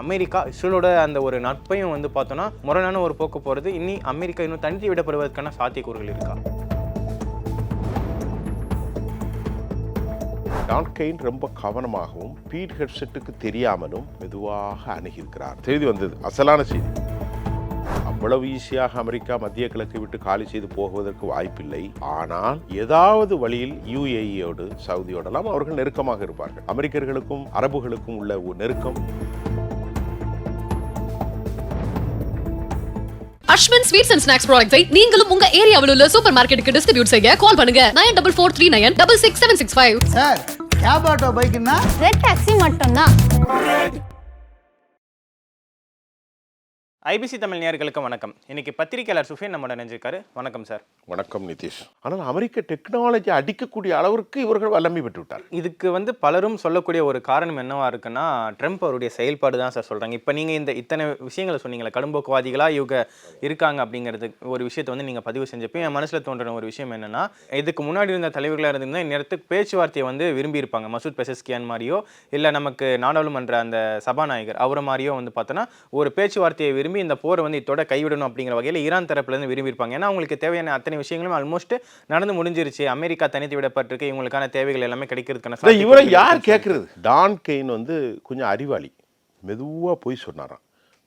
America இஸ்ரேலோட அந்த ஒரு நட்பையும் வந்து பார்த்தோன்னா முரணான ஒரு போக்கு போகிறது. இனி அமெரிக்கா இன்னும் தனித்து விடப்படுவதற்கான சாத்தியக்கூறுகள் இருக்கா? டான் கெயின் ரொம்ப கவனமாகவும் பீட் ஹெட்செட்டுக்கு தெரியாமலும் மெதுவாக அணுகியிருக்கிறார். செய்தி வந்தது, அசலான செய்தி. அவ்வளவு ஈஸியாக அமெரிக்கா மத்திய கிழக்கை விட்டு காலி செய்து போகுவதற்கு வாய்ப்பில்லை. ஆனால் ஏதாவது வழியில் யுஏஇயோடு சவுதியோடெல்லாம் அவர்கள் நெருக்கமாக இருப்பார்கள். அமெரிக்கர்களுக்கும் அரபுகளுக்கும் உள்ள நெருக்கம். அஸ்வின் ஸ்வீட்ஸ் அண்ட் ஸ்நாக்ஸ் ப்ராடக்ட்ஸை நீங்களும் உங்க ஏரியாவில் உள்ள சூப்பர் மார்க்கெட்டுக்கு டிஸ்ட்ரிபியூட் செய்ய கால் பண்ணுங்க 9443966765. சார் கேப் ஆட்டோ பைக்குன்னா ரெட் டாக்ஸி மட்டும்தான். ஐபிசி தமிழ் நேயர்களுக்கு வணக்கம். இன்னைக்கு பத்திரிகையாளர் சுஃபியன் நம்மளோட நினைஞ்சிருக்காரு. வணக்கம் சார். வணக்கம் நிதிஷ். ஆனால் அமெரிக்க டெக்னாலஜி அடிக்கக்கூடிய அளவிற்கு இவர்கள் வல்லமை பெற்று விட்டார். இதுக்கு வந்து பலரும் சொல்லக்கூடிய ஒரு காரணம் என்னவா இருக்குன்னா, ட்ரம்ப் அவருடைய செயல்பாடு தான் சார் சொல்றாங்க. இப்போ நீங்க இந்த இத்தனை விஷயங்களை சொன்னீங்களா, கடும்போக்குவாதிகளா இவங்க இருக்காங்க அப்படிங்கிறது ஒரு விஷயத்தை வந்து நீங்க பதிவு செஞ்சப்போ என் மனசுல தோன்றின ஒரு விஷயம் என்னன்னா, இதுக்கு முன்னாடி இருந்த தலைவர்களாக இருந்திருந்தா இந்நேரத்துக்கு பேச்சுவார்த்தையை வந்து விரும்பி இருப்பாங்க. மசூத் பெசஸ்கியான் மாதிரியோ இல்லை நமக்கு நாடாளுமன்ற அந்த சபாநாயகர் அவரை மாதிரியோ வந்து பார்த்தோன்னா ஒரு பேச்சுவார்த்தையை விரும்பி இந்த போரை வந்து இதோட கைவிடணும் அப்படிங்கிற வகையில் ஈரான் தரப்புல இருந்து விரும்பியிருப்பாங்க. ஏன்னா அவங்களுக்கு தேவையான அத்தனை விஷயங்களும் ஆல்மோஸ்ட் நடந்து முடிஞ்சிருச்சு. அமெரிக்கா தனித்து விடப்பட்டிருக்கு, இவங்களுக்கான தேவைகள் எல்லாமே கிடைக்கிறதுக்கான. இவரை யார் கேட்கறது? டான் கெயின் வந்து கொஞ்சம் அறிவாளி, மெதுவா போய் சொன்னாராம்.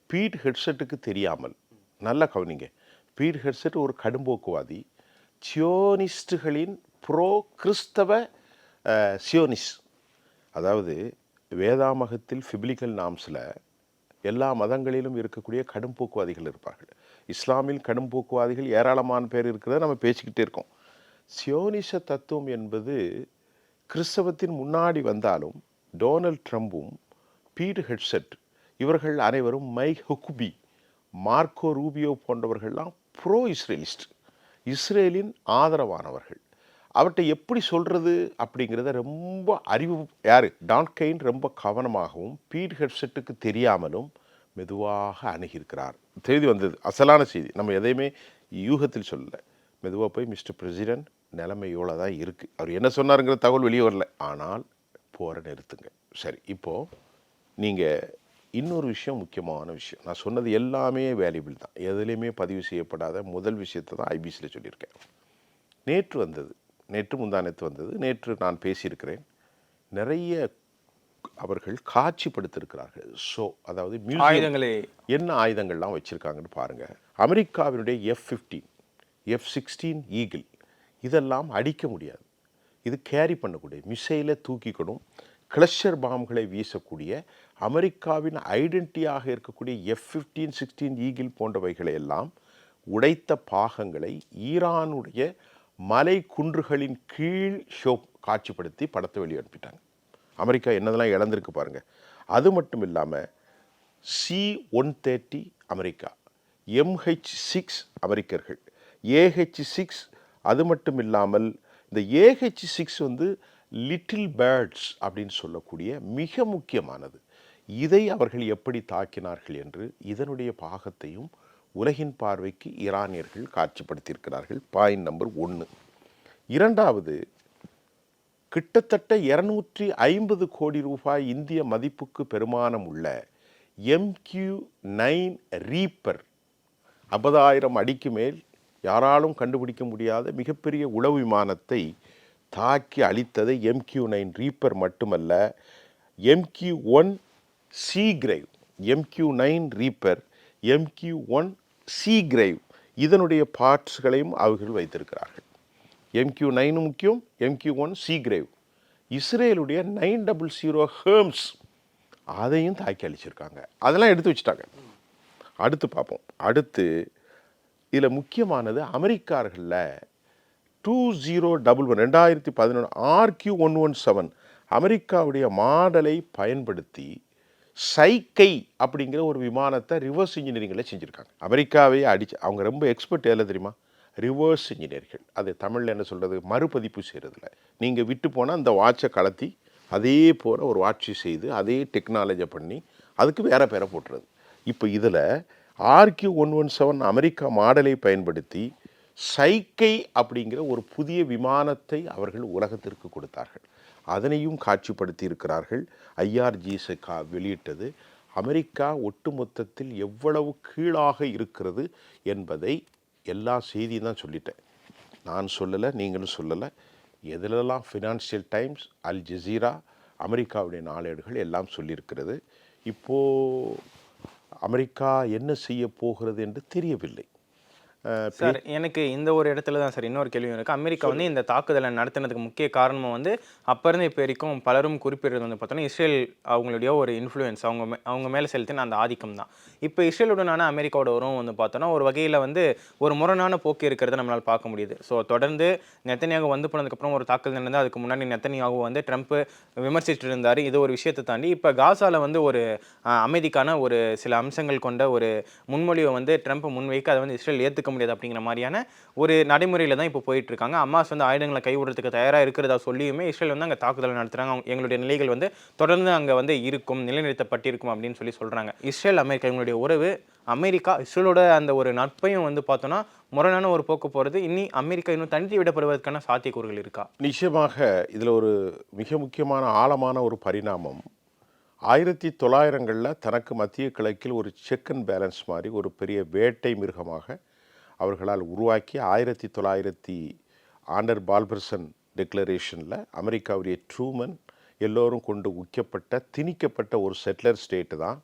பீட் ஹெட்செட்டுக்கு தெரியாமல், நல்லா கவனிங்க, பீட் ஹெட்செட் ஒரு கடும்போக்குவாதி, சியோனிஸ்டுகளின் ப்ரோ கிறிஸ்தவ சியோனிஸ், அதாவது வேதாமகத்தில் பிப்ளிக்கல் நாம்ஸில் எல்லா மதங்களிலும் இருக்கக்கூடிய கடும்போக்குவாதிகள் இருப்பார்கள். இஸ்லாமில் கடும்போக்குவாதிகள் ஏராளமான பேர் இருக்கிறத நம்ம பேசிக்கிட்டே இருக்கோம். சியோனிச தத்துவம் என்பது கிறிஸ்தவத்தின் முன்னாடி வந்தாலும் டொனால்ட் ட்ரம்பும் பீட் ஹெட்செட் இவர்கள் அனைவரும் மைக் ஹுக்குபி, மார்க்கோ ரூபியோ போன்றவர்கள்லாம் ப்ரோ இஸ்ரேலிஸ்ட், இஸ்ரேலின் ஆதரவானவர்கள். அவர்கிட்ட எப்படி சொல்கிறது அப்படிங்கிறத ரொம்ப அறிவு யார் டான் கெயின் ரொம்ப கவனமாகவும் பீட் ஹெட்செட்டுக்கு தெரியாமலும் மெதுவாக அணுகியிருக்கிறார். செய்தி வந்தது, அசலான செய்தி. நம்ம எதையுமே யூகத்தில் சொல்லலை. மெதுவாக போய் மிஸ்டர் பிரசிடென்ட் நிலைமையோடு தான் இருக்குது, அவர் என்ன சொன்னாருங்கிற தகவல் வெளியே வரல, ஆனால் போரை நிறுத்துங்க. சரி, இப்போது நீங்கள் இன்னொரு விஷயம், முக்கியமான விஷயம், நான் சொன்னது எல்லாமே வேல்யூபிள் தான், எதுலேயுமே பதிவு செய்யப்படாத முதல் விஷயத்தை தான் ஐபிசியில் சொல்லியிருக்கேன். நேற்று வந்தது, நேற்று முந்தானத்து வந்தது, நேற்று நான் பேசியிருக்கிறேன். நிறைய அவர்கள் காட்சிப்படுத்திருக்கிறார்கள். ஷோ, அதாவது ஆயுதங்களே என்ன ஆயுதங்கள்லாம் வச்சுருக்காங்கன்னு பாருங்கள். அமெரிக்காவினுடைய F-15, F-16 ஈகிள் இதெல்லாம் அடிக்க முடியாது. இது கேரி பண்ணக்கூடிய மிசைலை தூக்கிக்கணும், கிளஸ்டர் பாம்களை வீசக்கூடிய அமெரிக்காவின் ஐடென்டிட்டியாக இருக்கக்கூடிய F-15, 16 ஈகிள் போன்றவைகளை எல்லாம் உடைத்த பாகங்களை ஈரானுடைய மலை குன்றுகளின் கீழ் ஷோ காட்சிப்படுத்தி படத்தை வெளியே அனுப்பிட்டாங்க. அமெரிக்கா என்னதெல்லாம் இழந்திருக்கு பாருங்கள். அது மட்டும் இல்லாமல் C-130 அமெரிக்கா, MH-6 அமெரிக்கர்கள், AH-6, அது மட்டும் இல்லாமல் இந்த AH-6 வந்து லிட்டில் பேர்ட்ஸ் அப்படின்னு சொல்லக்கூடிய மிக முக்கியமானது. இதை அவர்கள் எப்படி தாக்கினார்கள் என்று இதனுடைய பாகத்தையும் உலகின் பார்வைக்கு ஈரானியர்கள் காட்சிப்படுத்தியிருக்கிறார்கள். Point number 1. இரண்டாவது, கிட்டத்தட்ட 250 கோடி ரூபாய் இந்திய மதிப்புக்கு பெருமானம் உள்ள MQ-9 ரீப்பர், 50,000 அடிக்கு மேல் யாராலும் கண்டுபிடிக்க முடியாத மிகப்பெரிய உளவு விமானத்தை தாக்கி அழித்தது MQ-9 ரீப்பர் மட்டுமல்ல, MQ-1 சீக்ரைவ், MQ-9 ரீப்பர், MQ-1 சீக்ரைவ் இதனுடைய பார்ட்ஸ்களையும் அவர்கள் வைத்திருக்கிறார்கள். MQ-9 முக்கியம், MQ-1 சீக்ரைவ். இஸ்ரேலுடைய 900 ஹேர்ம்ஸ் அதையும் தாக்கி அழிச்சிருக்காங்க. அதெல்லாம் எடுத்து வச்சுட்டாங்க. அடுத்து பார்ப்போம். அடுத்து இதில் முக்கியமானது, அமெரிக்கார்களில் 2011 RQ-117 அமெரிக்காவுடைய மாடலை பயன்படுத்தி சைக்கை அப்படிங்கிற ஒரு விமானத்தை ரிவர்ஸ் இன்ஜினியரிங்கில் செஞ்சுருக்காங்க. அமெரிக்காவே அடிச்சு, அவங்க ரொம்ப எக்ஸ்பர்ட் எதில் தெரியுமா? ரிவர்ஸ் இன்ஜினியர்கள். அது தமிழில் என்ன சொல்கிறது, மறுபதிப்பு செய்கிறதுல. நீங்கள் விட்டு போனால் அந்த வாட்சை கலத்தி அதே போல் ஒரு வாட்சி செய்து அதே டெக்னாலஜி பண்ணி அதுக்கு வேறு பேரை போட்டுறது. இப்போ இதில் RQ-117 அமெரிக்கா மாடலை பயன்படுத்தி சைக்கை அப்படிங்கிற ஒரு புதிய விமானத்தை அவர்கள் உலகத்திற்கு கொடுத்தார்கள். அதனையும் காட்சிப்படுத்தி இருக்கிறார்கள். IRGC வெளியிட்டது. அமெரிக்கா ஒட்டுமொத்தத்தில் எவ்வளவு கீழாக இருக்கிறது என்பதை எல்லா செய்தியும் தான் சொல்லிட்டேன். நான் சொல்லலை, நீங்களும் சொல்லலை. எதிலெல்லாம் ஃபினான்ஷியல் டைம்ஸ், அல் ஜசீரா, அமெரிக்காவுடைய நாளேடுகள் எல்லாம் சொல்லியிருக்கிறது. இப்போது அமெரிக்கா என்ன செய்ய போகிறது என்று தெரியவில்லை. சார் எனக்கு இந்த ஒரு இடத்துல தான் சார் இன்னொரு கேள்வி இருக்குது. அமெரிக்கா வந்து இந்த தாக்குதலை நடத்தினதுக்கு முக்கிய காரணம் வந்து அப்போ இருந்து இப்போ வரைக்கும் பலரும் குறிப்பிடுறது வந்து பார்த்தோன்னா இஸ்ரேல் அவங்களுடைய ஒரு இன்ஃப்ளூயன்ஸ், அவங்க மேலே செலுத்தின அந்த ஆதிக்கம் தான். இப்போ இஸ்ரேலுடனான அமெரிக்காவோட உறவு வந்து பார்த்தோன்னா ஒரு வகையில் வந்து ஒரு முரணான போக்கு இருக்கிறத நம்மளால் பார்க்க முடியுது. ஸோ தொடர்ந்து நெத்தனியாகு வந்து போனதுக்கப்புறம் ஒரு தாக்குதல் நடந்து அதுக்கு முன்னாடி நெத்தனியாகு வந்து ட்ரம்ப் விமர்சிச்சுட்டு இருந்தார். இது ஒரு விஷயத்தை தாண்டி இப்போ காசாவில் வந்து ஒரு அமைதிக்கான ஒரு சில அம்சங்கள் கொண்ட ஒரு முன்மொழிவை வந்து ட்ரம்ப் முன்வைக்க அதை வந்து இஸ்ரேல் ஏற்றுக்க முடியாது அப்படிங்கிற மாதிரியான ஒரு நடைமுறையில் தான் இப்போ போயிட்டு இருக்காங்க. அமாஸ் வந்து ஆயுதங்களை கைவிடுறதுக்கு தயாராக இருக்கிறதா சொல்லியுமே இஸ்ரேல் வந்து அங்கே தாக்குதல் நடத்துகிறாங்க. எங்களுடைய நிலைகள் வந்து தொடர்ந்து அங்கே வந்து இருக்கும், நிலைநிறுத்தப்பட்டிருக்கும் அப்படின்னு சொல்கிறாங்க. இஸ்ரேல் அமெரிக்கா இவங்களுடைய உறவு, அமெரிக்கா இஸ்ரேலோட அந்த ஒரு நட்பையும் வந்து பார்த்தோன்னா முரணான ஒரு போக்கு போகிறது, இனி அமெரிக்கா இன்னும் தனித்து விடப்படுவதற்கான சாத்தியக்கூறுகள் இருக்கா? நிச்சயமாக இதில் ஒரு மிக முக்கியமான ஆழமான ஒரு பரிணாமம் 1900களில் தனக்கு மத்திய கிழக்கில் ஒரு செக் அண்ட் பேலன்ஸ் மாதிரி ஒரு பெரிய வேட்டை மிருகமாக அவர்களால் உருவாக்கி 1900 ஆண்டர் பால்பர்சன் டெக்ளரேஷனில் அமெரிக்காவுடைய ட்ரூமன் எல்லோரும் கொண்டு உக்கப்பட்ட திணிக்கப்பட்ட ஒரு செட்டிலர் ஸ்டேட்டு தான்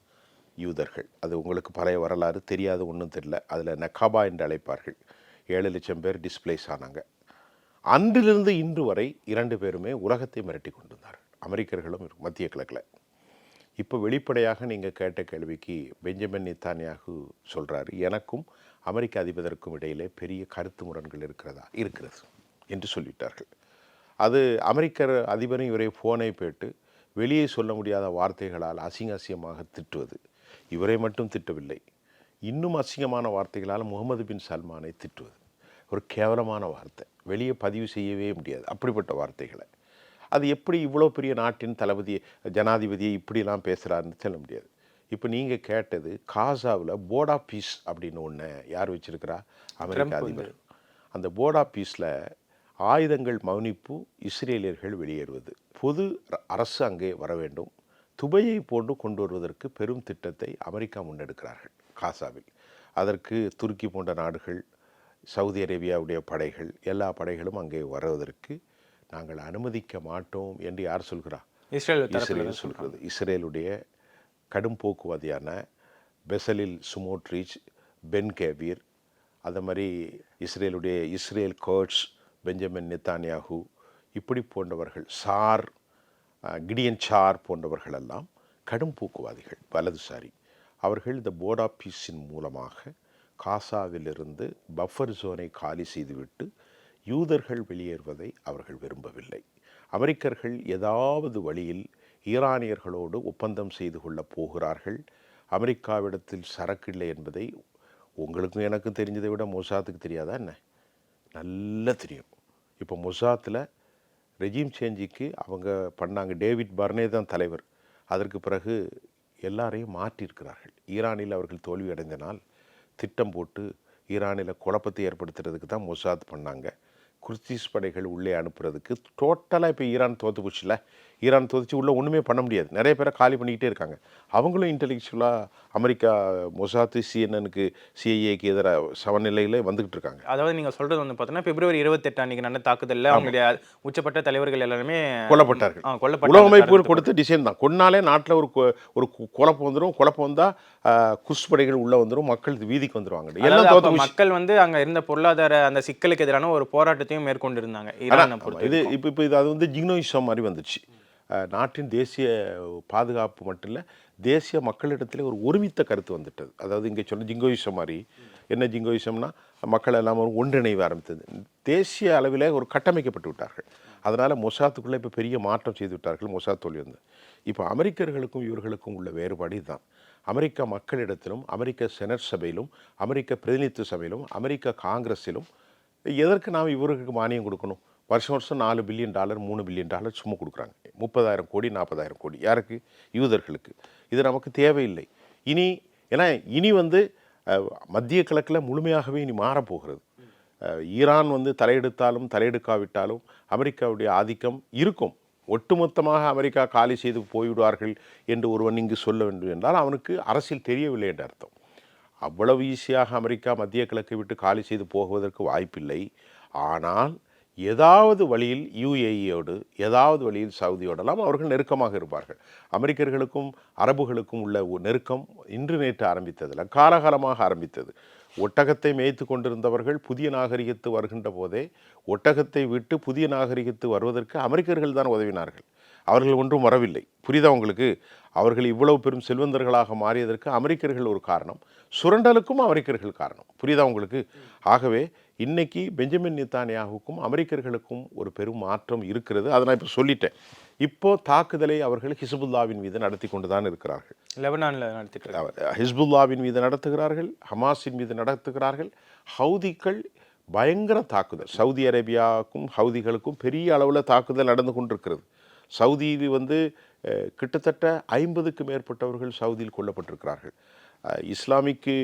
யூதர்கள். அது உங்களுக்கு பழைய வரலாறு தெரியாது, ஒன்றும் தெரியல. அதில் நக்காபா என்று அழைப்பார்கள். 7 லட்சம் பேர் டிஸ்பிளேஸ் ஆனாங்க. அன்றிலிருந்து இன்று வரை 2 பேருமே உலகத்தை மிரட்டி கொண்டு வந்தார்கள், அமெரிக்கர்களும் மத்திய கிழக்கில். இப்போ வெளிப்படையாக நீங்கள் கேட்ட கேள்விக்கு பெஞ்சமின் நெத்தன்யாகு சொல்கிறாரு, எனக்கும் அமெரிக்க அதிபருக்கும் இடையிலே பெரிய கருத்து முரண்கள் இருக்கிறது என்று சொல்லிட்டார்கள். அது அமெரிக்க அதிபரும் இவரை ஃபோனை போட்டு வெளியே சொல்ல முடியாத வார்த்தைகளால் அசிங்கமாக திட்டுவது. இவரை மட்டும் திட்டவில்லை, இன்னும் அசிங்கமான வார்த்தைகளால் முகமது பின் சல்மானை திட்டுவது. ஒரு கேவலமான வார்த்தை, வெளியே பதிவு செய்யவே முடியாது அப்படிப்பட்ட வார்த்தைகளை. அது எப்படி இவ்வளோ பெரிய நாட்டின் தளபதி ஜனாதிபதியை இப்படிலாம் பேசுகிறாருன்னு சொல்ல முடியாது. இப்போ நீங்கள் கேட்டது காசாவில் போர்ட் ஆஃப் பீஸ் அப்படின்னு ஒன்று யார் வச்சுருக்கிறா? அமெரிக்க அதிபர். அந்த போர்ட் ஆஃப் பீஸில் ஆயுதங்கள் மௌனிப்பு, இஸ்ரேலியர்கள் வெளியேறுவது, பொது அரசு அங்கே வர வேண்டும், துபையை போன்று கொண்டு வருவதற்கு பெரும் திட்டத்தை அமெரிக்கா முன்னெடுக்கிறார்கள் காசாவில். அதற்கு துருக்கி போன்ற நாடுகள், சவுதி அரேபியாவுடைய படைகள், எல்லா படைகளும் அங்கே வருவதற்கு நாங்கள் அனுமதிக்க மாட்டோம் என்று யார் சொல்கிறா? இஸ்ரேல் சொல்கிறது. இஸ்ரேலுடைய கடும் போக்குவாதியான பெசலில் சுமோட்ரிச், பென் கேவீர், அது மாதிரி இஸ்ரேல் கோட்ஸ், பெஞ்சமின் நெத்தன்யாகு, இப்படி போன்றவர்கள், கிடியன் சார் போன்றவர்கள் எல்லாம் கடும் போக்குவாதிகள், வலதுசாரி. அவர்கள் இந்த போர்ட் ஆஃப் பீஸின் மூலமாக காசாவிலிருந்து பஃபர் ஜோனை காலி செய்துவிட்டு யூதர்கள் வெளியேறுவதை அவர்கள் விரும்பவில்லை. அமெரிக்கர்கள் ஏதாவது வழியில் ஈரானியர்களோடு ஒப்பந்தம் செய்து கொள்ளப் போகிறார்கள். அமெரிக்காவிடத்தில் சரக்கு இல்லை என்பதை உங்களுக்கும் எனக்கும் தெரிஞ்சதை விட மொசாத்துக்கு தெரியாதா என்ன? நல்லா தெரியும். இப்போ மொசாத்தில் ரெஜிம் சேஞ்சுக்கு அவங்க பண்ணாங்க. டேவிட் பர்னே தான் தலைவர். அதற்கு பிறகு எல்லாரையும் மாற்றியிருக்கிறார்கள். ஈரானில் அவர்கள் தோல்வி அடைந்தனால் திட்டம் போட்டு ஈரானில் குழப்பத்தை ஏற்படுத்துறதுக்கு தான் மொசாத் பண்ணாங்க. குர்திஸ் படைகள் உள்ளே அனுப்புறதுக்கு டோட்டலாக இப்போ ஈரான் தோற்று போச்சுல. ஈரான் தோற்று உள்ளே ஒன்றுமே பண்ண முடியாது. நிறைய பேரை காலி பண்ணிக்கிட்டே இருக்காங்க. அவங்களும் இன்டெலெக்சுவலாக அமெரிக்கா மொசாத்து, சிஎன்எனுக்கு, சிஐஏக்கு எதிராக சமநிலையில் வந்துக்கிட்டு இருக்காங்க. அதாவது நீங்கள் சொல்கிறது வந்து பார்த்தீங்கன்னா பிப்ரவரி 28 அன்றைக்கி நடந்த தாக்குதலில் அவங்களுடைய உச்சப்பட்ட தலைவர்கள் எல்லாருமே கொல்லப்பட்டார்கள். உலகமைப்பு கொடுத்த டிசைன் தான். கொன்னாலே நாட்டில் ஒரு குழப்பம் வந்துடும். குழப்பம் வந்தால் குஸ் படைகள் உள்ளே வந்துடும், மக்கள் வீதிக்கு வந்துடுவாங்க. எல்லாம் தோற்று மக்கள் வந்து அங்கே இருந்த பொருளாதார அந்த சிக்கலுக்கு எதிரான ஒரு போராட்டத்தையும் மேற்கொண்டு இருந்தாங்க. இது இப்போ அது வந்து ஜிக்னோயிசம் மாதிரி வந்துச்சு. நாட்டின் தேசிய பாதுகாப்பு மட்டும் இல்லை, தேசிய மக்களிடத்தில் ஒரு ஒருமித்த கருத்து வந்துட்டது. அதாவது இங்கே சொன்ன ஜிங்கோயிசம் மாதிரி. என்ன ஜிங்கோயிசம்னா மக்கள் எல்லாம் ஒன்றிணைவு ஆரம்பித்தது. தேசிய அளவில் ஒரு கட்டமைக்கப்பட்டு விட்டார்கள். அதனால் மொசாத்துக்குள்ளே இப்போ பெரிய மாற்றம் செய்து விட்டார்கள். மொசாத் தோல்வி வந்து இப்போ அமெரிக்கர்களுக்கும் இவர்களுக்கும் உள்ள வேறுபாடு இதுதான். அமெரிக்க மக்களிடத்திலும், அமெரிக்க செனட் சபையிலும், அமெரிக்க பிரதிநிதித்துவ சபையிலும், அமெரிக்க காங்கிரஸிலும் எதற்கு நாம் இவர்களுக்கு மானியம் கொடுக்கணும்? வருஷம் $4 பில்லியன் $3 பில்லியன் சும்மா கொடுக்குறாங்க. 30,000 கோடி 40,000 கோடி யாருக்கு? யூதர்களுக்கு. இது நமக்கு தேவையில்லை. இனி வந்து மத்திய கிழக்கில் முழுமையாகவே இனி மாறப்போகிறது. ஈரான் வந்து தலையெடுத்தாலும் தலையெடுக்காவிட்டாலும் அமெரிக்காவுடைய ஆதிக்கம் இருக்கும். ஒட்டுமொத்தமாக அமெரிக்கா காலி செய்து போய்விடுவார்கள் என்று ஒருவன் இங்கு சொல்ல வேண்டும் என்றால் அவனுக்கு அரசியல் தெரியவில்லை என்ற அர்த்தம். அவ்வளவு ஈஸியாக அமெரிக்கா மத்திய கிழக்கை விட்டு காலி செய்து போகுவதற்கு வாய்ப்பில்லை. ஆனால் ஏதாவது வழியில் யுஏஇயோடு ஏதாவது வழியில் சவுதியோடெல்லாம் அவர்கள் நெருக்கமாக இருப்பார்கள். அமெரிக்கர்களுக்கும் அரபுகளுக்கும் உள்ள நெருக்கம் இன்று நேற்று ஆரம்பித்ததில்லை, காலகாலமாக ஆரம்பித்தது. ஒட்டகத்தை மேய்த்து கொண்டிருந்தவர்கள் புதிய நாகரிகத்து வருகின்ற போதே ஒட்டகத்தை விட்டு புதிய நாகரிகத்து வருவதற்கு அமெரிக்கர்கள் தான் உதவினார்கள். அவர்கள் ஒன்றும் வரவில்லை. புரியுதா உங்களுக்கு? அவர்கள் இவ்வளவு பெரும் செல்வந்தர்களாக மாறியதற்கு அமெரிக்கர்கள் ஒரு காரணம், சுரண்டலுக்கும் அமெரிக்கர்கள் காரணம். புரியுதா உங்களுக்கு? ஆகவே இன்னைக்கு பெஞ்சமின் நெத்தன்யாகுவுக்கும் அமெரிக்கர்களுக்கும் ஒரு பெரும் மாற்றம் இருக்கிறது. அதை நான் இப்போ சொல்லிட்டேன். இப்போ தாக்குதலை அவர்கள் ஹிஸ்புல்லாவின் மீது நடத்தி கொண்டு தான் இருக்கிறார்கள். லெபனானில் நடத்திட்டு ஹிஸ்புல்லாவின் மீது நடத்துகிறார்கள், ஹமாஸின் மீது நடத்துகிறார்கள். ஹவுதிகள் பயங்கர தாக்குதல், சவுதி அரேபியாவுக்கும் ஹவுதிகளுக்கும் பெரிய அளவில் தாக்குதல் நடந்து கொண்டிருக்கிறது. சவுதியில் கிட்டத்தட்ட 50க்கு மேற்பட்டவர்கள் சவுதியில் கொல்லப்பட்டிருக்கிறார்கள். இஸ்லாமிக்கு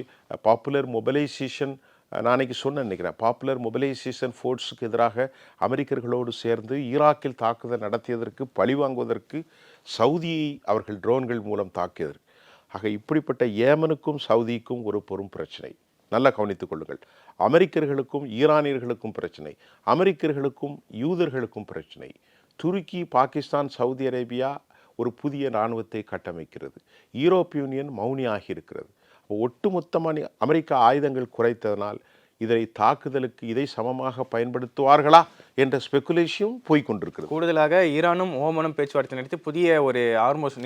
பாப்புலர் மொபிலைசேஷன், நான் அன்றைக்கி நினைக்கிறேன், பாப்புலர் மொபிலைசேஷன் ஃபோர்ஸுக்கு எதிராக அமெரிக்கர்களோடு சேர்ந்து ஈராக்கில் தாக்குதல் நடத்தியதற்கு பழிவாங்குவதற்கு சவுதியை அவர்கள் ட்ரோன்கள் மூலம் தாக்கியதற்கு. ஆக இப்படிப்பட்ட ஏமனுக்கும் சவுதிக்கும் ஒரு பெரும் பிரச்சனை. நல்லா கவனித்துக் கொள்ளுங்கள். அமெரிக்கர்களுக்கும் ஈரானியர்களுக்கும் பிரச்சனை, அமெரிக்கர்களுக்கும் யூதர்களுக்கும் பிரச்சனை. துருக்கி, பாகிஸ்தான், சவுதி அரேபியா ஒரு புதிய இராணுவத்தை கட்டமைக்கிறது. யூரோப்பிய யூனியன் மௌனியாகி இருக்கிறது. ஒட்டுமொத்தமாக அமெரிக்கா ஆயுதங்கள் குறைத்ததனால் இதை தாக்குதலுக்கு இதை சமமாக பயன்படுத்துவார்களா என்ற ஸ்பெகுலேஷன் போய்கொண்டிருக்கிறது. கூடுதலாக ஈரானும் ஓமனும் பேச்சுவார்த்தை நடத்தி புதிய ஒரு ஹார்மோஸ்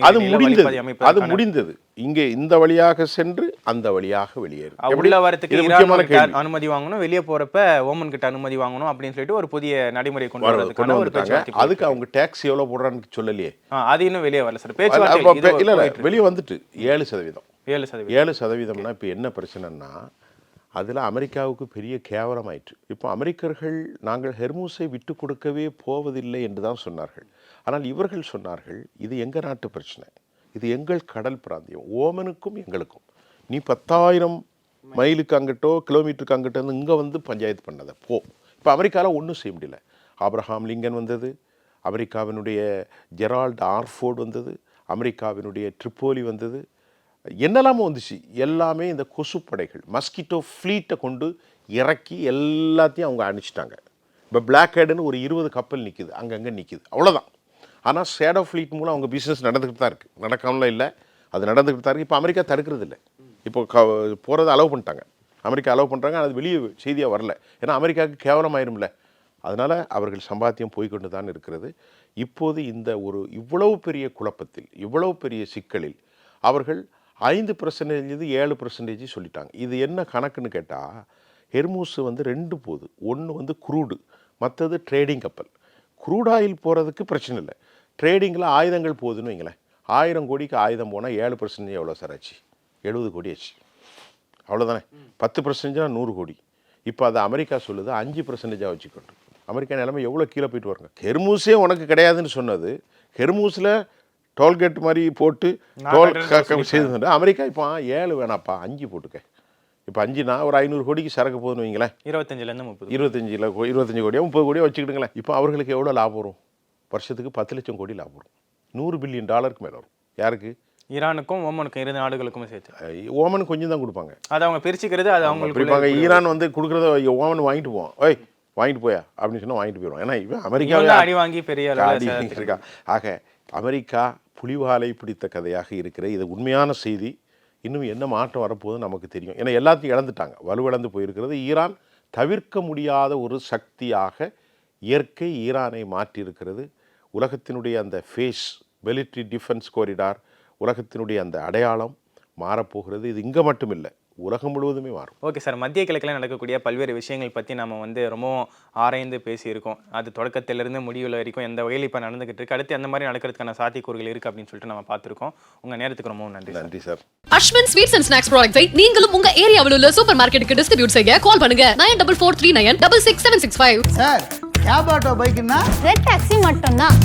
அது முடிந்தது. இங்கே இந்த வழியாக சென்று அந்த வழியாக வெளியேறும். உள்ள வரத்துக்கு அனுமதி வாங்கணும், வெளியே போறப்ப ஓமன் கிட்ட அனுமதி வாங்கணும் அப்படின்னு சொல்லிட்டு ஒரு புதிய நடைமுறை கொண்டு வந்துட்டாங்க. அதுக்கு அவங்க டேக்ஸ் எவ்வளவு போடுறான்னு சொல்லலையே. அது இன்னும் வெளியே வரல சார். பேச்சுவார்த்தை இல்ல வெளியே வந்துட்டு 7%. 7%. இப்போ என்ன பிரச்சனைன்னா அதில் அமெரிக்காவுக்கு பெரிய கேவலம் ஆயிற்று. இப்போ அமெரிக்கர்கள் நாங்கள் ஹெர்மூஸை விட்டு கொடுக்கவே போவதில்லை என்று தான் சொன்னார்கள். ஆனால் இவர்கள் சொன்னார்கள், இது எங்கள் நாட்டு பிரச்சனை, இது எங்கள் கடல் பிராந்தியம், ஓமனுக்கும் எங்களுக்கும். நீ 10,000 மைலுக்கு அங்கிட்டோ கிலோமீட்டருக்கு அங்கிட்ட வந்து இங்கே வந்து பஞ்சாயத்து பண்ணதை போ. இப்போ அமெரிக்காவில் ஒன்றும் செய்ய முடியல. ஆப்ரஹாம் லிங்கன் வந்தது, அமெரிக்காவினுடைய ஜெரால்ட் ஆர்ஃபோர்டு வந்தது, அமெரிக்காவினுடைய ட்ரிப்போலி வந்தது, என்னெல்லாமோ வந்துச்சு. எல்லாமே இந்த கொசுப்படைகள் மஸ்கிட்டோ ஃப்ளீட்டை கொண்டு இறக்கி எல்லாத்தையும் அவங்க அனுப்பிச்சிட்டாங்க. இப்போ பிளாக் ஹெட்னு ஒரு 20 கப்பல் நிற்கிது, அங்கங்கே நிற்கிது, அவ்வளோதான். ஆனால் ஷேடோ ஃப்ளீட் மூலம் அவங்க பிஸ்னஸ் நடந்துக்கிட்டு தான் இருக்குது, நடக்காமலாம் இல்லை, அது நடந்துக்கிட்டு தான் இருக்குது. இப்போ அமெரிக்கா தடுக்கிறது இல்லை. இப்போ போகிறத அலோவ் பண்ணிட்டாங்க, அமெரிக்கா அலோவ் பண்ணுறாங்க. அது வெளியே செய்தியாக வரல, ஏன்னா அமெரிக்காவுக்கு கேவலமாயிரும்ல. அதனால் அவர்கள் சம்பாத்தியம் போய்கொண்டு தான் இருக்கிறது. இப்போது இந்த ஒரு இவ்வளவு பெரிய குழப்பத்தில், இவ்வளவு பெரிய சிக்கலில் அவர்கள் 5% 7% சொல்லிட்டாங்க. இது என்ன கணக்குன்னு கேட்டால், ஹெர்மூஸ் 2 போகுது. ஒன்று குரூடு, மற்றது ட்ரேடிங் கப்பல். குரூட் ஆயில் போகிறதுக்கு பிரச்சனை இல்லை, ட்ரேடிங்கில் ஆயுதங்கள் போகுதுன்னு வைங்களேன். 1000 கோடிக்கு ஆயுதம் போனால் 7% எவ்வளோ சார் ஆச்சு? 70 கோடி ஆச்சு, அவ்வளோதானே. 10% 100 கோடி. இப்போ அதை அமெரிக்கா சொல்லுது 5% வச்சுக்கொண்டு. அமெரிக்கா நிலைமை எவ்வளோ கீழே போயிட்டு வருங்க. ஹெர்மூஸே உனக்கு கிடையாதுன்னு சொன்னது, ஹெர்மூஸில் டோல்கேட் மாதிரி போட்டு டோல் செய்து அமெரிக்கா இப்போ 7 வேணாப்பா 5 போட்டுக்க. இப்போ 5னா ஒரு 500 கோடிக்கு சரக்கு போகுதுன்னு வைங்களேன். 25 கோடியோ 30 கோடியோ வச்சுக்கிட்டுங்களேன். இப்போ அவர்களுக்கு எவ்வளோ லாபம் வரும்? வருஷத்துக்கு 10 லட்சம் கோடி லாபம் வரும். $100 பில்லியன் மேலே வரும். யாருக்கு? ஈரானுக்கும் ஓமனுக்கும் 2 நாடுகளுக்குமே சேர்த்து. ஓமன் கொஞ்சம் தான் கொடுப்பாங்க, அது அவங்க பிரிச்சுக்கிறது, அது அவங்க பிரிப்பாங்க. ஈரான் கொடுக்குறத ஓமன் வாங்கிட்டு போவான், ஓய் வாங்கிட்டு போயா அப்படின்னு சொன்னால் வாங்கிட்டு போயிடுவான். ஏன்னா இவன் அமெரிக்காவில் அடி வாங்கி பெரிய இருக்கா. ஆக அமெரிக்கா புலிவாலை பிடித்த கதையாக இருக்கிற இது உண்மையான செய்தி. இன்னும் என்ன மாற்றம் வரப்போகுது நமக்கு தெரியும். ஏன்னா எல்லாத்தையும் இழந்துட்டாங்க, வலுவிழந்து போயிருக்கிறது. ஈரான் தவிர்க்க முடியாத ஒரு சக்தியாக இயற்கை ஈரானை மாற்றியிருக்கிறது. உலகத்தினுடைய அந்த ஃபேஸ், மிலிட்ரி டிஃபென்ஸ் காரிடார், உலகத்தினுடைய அந்த அடையாளம் மாறப்போகிறது. இது இங்கே மட்டும் இல்லை, உலகம் முழுவதுமே மாறும். ஓகே சார், மத்திய கிழக்கில் நடக்கக்கூடிய பல்வேறு விஷயங்கள் பற்றி நம்ம ரொம்பவும் ஆராய்ந்து பேசியிருக்கோம். அது தொடக்கத்திலிருந்து முடிவில் வரைக்கும் எந்த வகையில் இப்போ நடந்துகிட்டு இருக்கு, அடுத்து அந்த மாதிரி நடக்கிறதுக்கான சாத்தியக்கூறுகள் இருக்குது அப்படின்னு சொல்லிட்டு நம்ம பார்த்துருக்கோம். உங்கள் நேரத்துக்கு ரொம்பவும் நன்றி. நன்றி sir. Ashwin sweets and snacks ப்ராடக்ட்ஸை நீங்களும் உங்கள் ஏரியாவில் உள்ள சூப்பர் மார்க்கெட்டுக்கு டிஸ்ட்ரிபியூட் செய்ய கால் பண்ணுங்க 9443966765. சார் கேப் ஆட்டோ பைக்குன்னா ரெட் டாக்ஸி மட்டும்தான்.